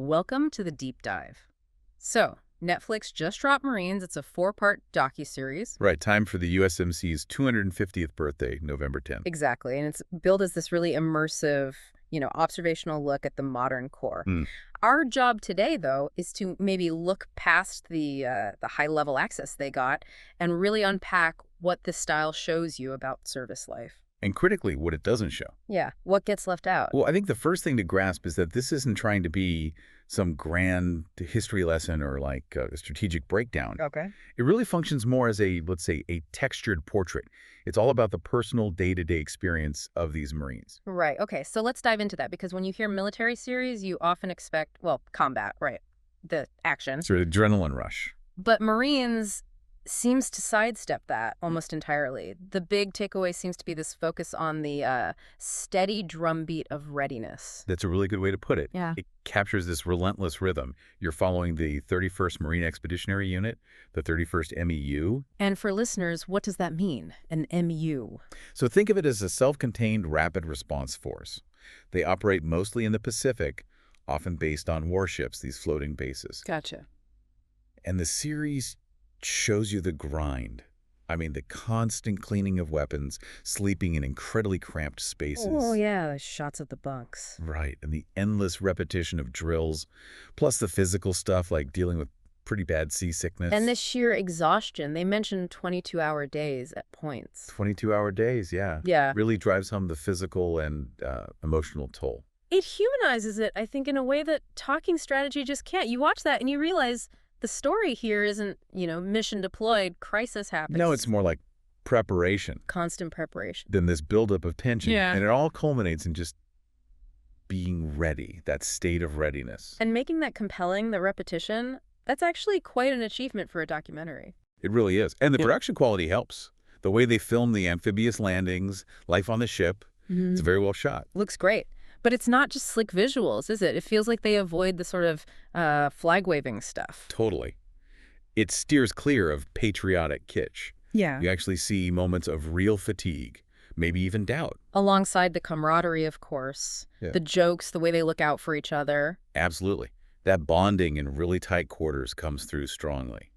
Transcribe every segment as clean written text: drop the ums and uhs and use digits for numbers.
Welcome to the deep dive. So, Netflix just dropped Marines. It's a 4-part docuseries. Right, time for the USMC's 250th birthday, November 10th. Exactly, and it's billed as this really immersive, observational look at the modern Corps. Hmm. Our job today, though, is to maybe look past the high-level access they got and really unpack what this style shows you about service life. And critically, what it doesn't show. Yeah, what gets left out? Well, I think the first thing to grasp is that this isn't trying to be some grand history lesson or like a strategic breakdown. Okay. It really functions more as let's say, a textured portrait. It's all about the personal day-to-day experience of these Marines. Right. Okay. So let's dive into that because when you hear military series, you often expect, well, combat, right? The action. Sort of adrenaline rush. But Marines seems to sidestep that almost entirely. The big takeaway seems to be this focus on the steady drumbeat of readiness. That's a really good way to put it. Yeah. It captures this relentless rhythm. You're following the 31st Marine Expeditionary Unit, the 31st MEU. And for listeners, what does that mean, an MU? So think of it as a self-contained rapid response force. They operate mostly in the Pacific, often based on warships, these floating bases. Gotcha. And the series shows you the grind. I mean, the constant cleaning of weapons, sleeping in incredibly cramped spaces. Oh, yeah, the shots of the bunks. Right, and the endless repetition of drills, plus the physical stuff like dealing with pretty bad seasickness. And the sheer exhaustion. They mentioned 22-hour days at points. 22-hour days, yeah. Yeah. Really drives home the physical and emotional toll. It humanizes it, I think, in a way that talking strategy just can't. You watch that and you realize the story here isn't, mission deployed, crisis happens. No, it's more like preparation. Constant preparation. Then this buildup of tension. Yeah. And it all culminates in just being ready, that state of readiness. And making that compelling, the repetition, that's actually quite an achievement for a documentary. It really is. And the production quality helps. The way they film the amphibious landings, life on the ship, it's very well shot. Looks great. But it's not just slick visuals, is it? It feels like they avoid the sort of flag-waving stuff. Totally. It steers clear of patriotic kitsch. Yeah. You actually see moments of real fatigue, maybe even doubt. Alongside the camaraderie, of course. Yeah. The jokes, the way they look out for each other. Absolutely. That bonding in really tight quarters comes through strongly.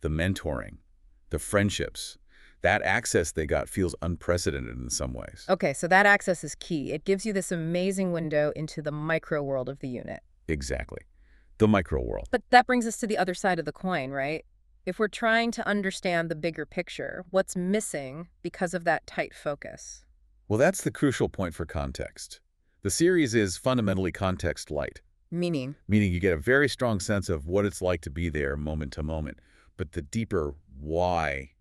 The mentoring, the friendships, that access they got feels unprecedented in some ways. Okay, so that access is key. It gives you this amazing window into the micro world of the unit. Exactly. The micro world. But that brings us to the other side of the coin, right? If we're trying to understand the bigger picture, what's missing because of that tight focus? Well, that's the crucial point for context. The series is fundamentally context light. Meaning Meaning you get a very strong sense of what it's like to be there moment to moment. But the deeper why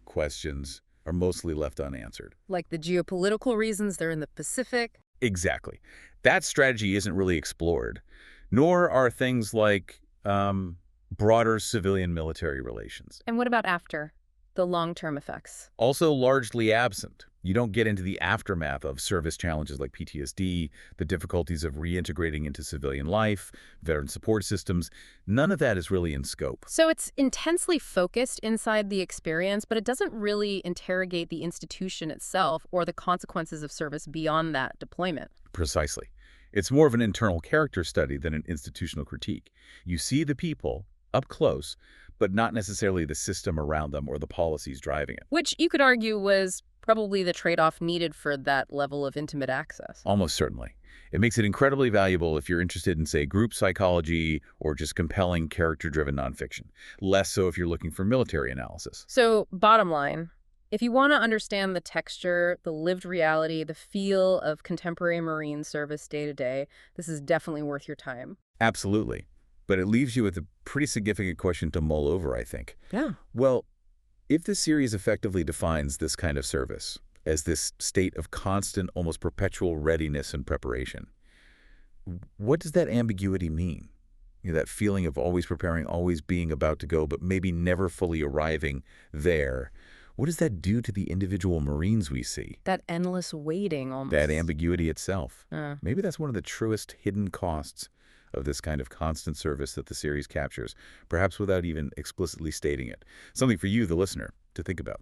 questions are mostly left unanswered. like the geopolitical reasons they're in the Pacific. Exactly. That strategy isn't really explored, nor are things like broader civilian-military relations. And what about after? The long-term effects. Also largely absent. You don't get into the aftermath of service challenges like PTSD, the difficulties of reintegrating into civilian life, veteran support systems. None of that is really in scope. So it's intensely focused inside the experience, but it doesn't really interrogate the institution itself or the consequences of service beyond that deployment. Precisely. It's more of an internal character study than an institutional critique. You see the people up close, but not necessarily the system around them or the policies driving it. Which you could argue was probably the trade-off needed for that level of intimate access. Almost certainly. It makes it incredibly valuable if you're interested in, say, group psychology or just compelling character-driven nonfiction. Less so if you're looking for military analysis. So, bottom line, if you want to understand the texture, the lived reality, the feel of contemporary Marine service day to day, this is definitely worth your time. Absolutely. But it leaves you with a pretty significant question to mull over, I think. Yeah. Well, if the series effectively defines this kind of service as this state of constant, almost perpetual readiness and preparation, what does that ambiguity mean? That feeling of always preparing, always being about to go, but maybe never fully arriving there. What does that do to the individual Marines we see? That endless waiting almost. That ambiguity itself. Uh. Maybe that's one of the truest hidden costs of this kind of constant service that the series captures, perhaps without even explicitly stating it. Something for you, the listener, to think about.